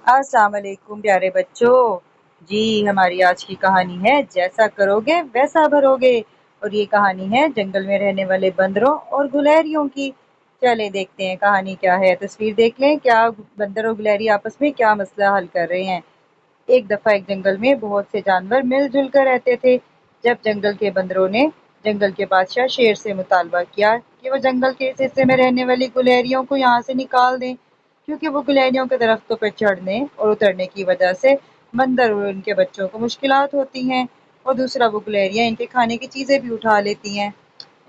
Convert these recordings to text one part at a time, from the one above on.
अस्सलाम वालेकुम प्यारे बच्चों। जी, हमारी आज की कहानी है जैसा करोगे वैसा भरोगे। और ये कहानी है जंगल में रहने वाले बंदरों और गुलहरियों की। चले देखते हैं कहानी क्या है। तस्वीर देख लें, क्या बंदर और गुलहरी आपस में क्या मसला हल कर रहे हैं। एक दफा एक जंगल में बहुत से जानवर मिलजुल कर रहते थे। जब जंगल के बंदरों ने जंगल के बादशाह शेर से मुतालबा किया कि वो जंगल के इस हिस्से में रहने वाली गुलहरियों को यहाँ से निकाल दें, क्योंकि वो गुलहरियों के दरख्तों पर चढ़ने और उतरने की वजह से बंदर और उनके बच्चों को मुश्किलात होती हैं, और दूसरा वो गुलहरियाँ इनके खाने की चीज़ें भी उठा लेती हैं।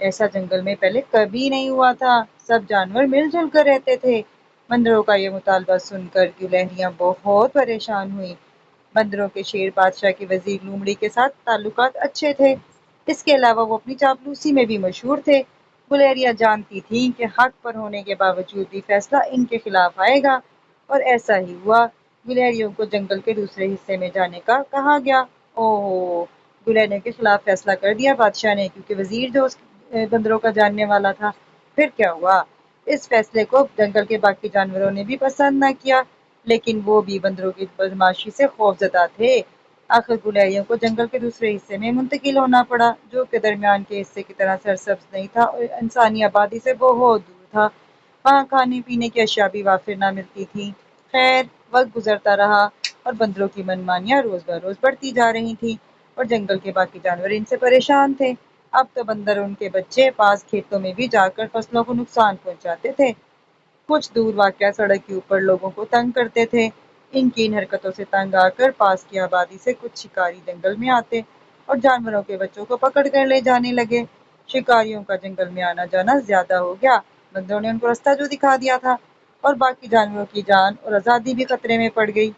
ऐसा जंगल में पहले कभी नहीं हुआ था। सब जानवर मिलजुल कर रहते थे। बंदरों का ये मुतालबा सुनकर गुलहरियाँ बहुत परेशान हुई। बंदरों के शेर बादशाह के वजीर लोमड़ी के साथ ताल्लुकात अच्छे थे। इसके अलावा वो अपनी चापलूसी में भी मशहूर थे। गुलहरियाँ जानती थीं कि हक पर होने के बावजूद भी फैसला इनके खिलाफ आएगा, और ऐसा ही हुआ। गुलहरियों को जंगल के दूसरे हिस्से में जाने का कहा गया। ओहो, गुलहरियों के खिलाफ फैसला कर दिया बादशाह ने, क्योंकि वजीर जो बंदरों का जानने वाला था। फिर क्या हुआ? इस फैसले को जंगल के बाकी जानवरों ने भी पसंद न किया, लेकिन वो भी बंदरों की बदमाशी से खौफजदा थे। आखिर गुलहरियों को जंगल के दूसरे हिस्से में मुंतकिल होना पड़ा, जो कि दरमियान के हिस्से की तरह सरसब्ज नहीं था और इंसानी आबादी से बहुत दूर था। वहाँ खाने पीने की अशिया भी वाफिर ना मिलती थी। खैर, वक्त गुजरता रहा और बंदरों की मनमानियाँ रोज ब रोज बढ़ती जा रही थी, और जंगल के बाकी जानवर इनसे परेशान थे। अब तो बंदर और उनके बच्चे पास खेतों में भी जाकर फसलों को नुकसान पहुंचाते थे। कुछ दूर वाक़या सड़क के ऊपर लोगों को तंग करते थे। इनकी इन हरकतों से तंग आकर पास की आबादी से कुछ शिकारी जंगल में आते और जानवरों के बच्चों को पकड़ कर ले जाने लगे। शिकारियों का जंगल में आना जाना ज्यादा हो गया। बंदरों ने उनको रास्ता जो दिखा दिया था, और बाकी जानवरों की जान और आज़ादी भी खतरे में पड़ गई।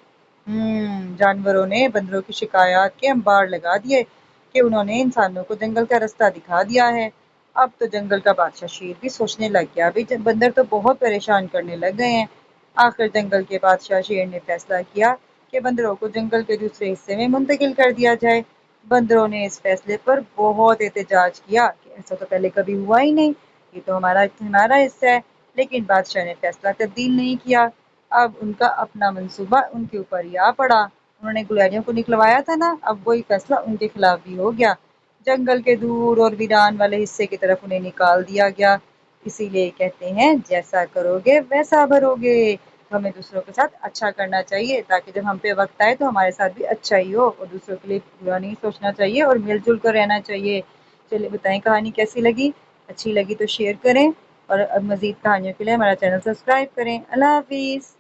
जानवरों ने बंदरों की शिकायत के अंबार लगा दिए कि उन्होंने इंसानों को जंगल का रास्ता दिखा दिया है। अब तो जंगल का बादशाह शेर भी सोचने लग गया, अभी बंदर तो बहुत परेशान करने लग गए हैं। आखिर जंगल के बादशाह शेर ने फैसला किया कि बंदरों को जंगल के दूसरे हिस्से में मुंतकिल कर दिया जाए। बंदरों ने इस फैसले पर बहुत एहतजाज किया कि ऐसा तो पहले कभी हुआ ही नहीं, ये तो हमारा हमारा हिस्सा है। लेकिन बादशाह ने फैसला तब्दील नहीं किया। अब उनका अपना मंसूबा उनके ऊपर ही आ पड़ा। उन्होंने गुलहरियों को निकलवाया था ना, अब वही फैसला उनके खिलाफ भी हो गया। जंगल के दूर और वीरान वाले हिस्से की तरफ उन्हें निकाल दिया गया। इसीलिए कहते हैं जैसा करोगे वैसा भरोगे। तो हमें दूसरों के साथ अच्छा करना चाहिए, ताकि जब हम पे वक्त आए तो हमारे साथ भी अच्छा ही हो, और दूसरों के लिए बुरा नहीं सोचना चाहिए और मिलजुल कर रहना चाहिए। चलिए बताएं कहानी कैसी लगी। अच्छी लगी तो शेयर करें, और अब मजीद कहानियों के लिए हमारा चैनल सब्सक्राइब करें। अल्लाह हाफिज़।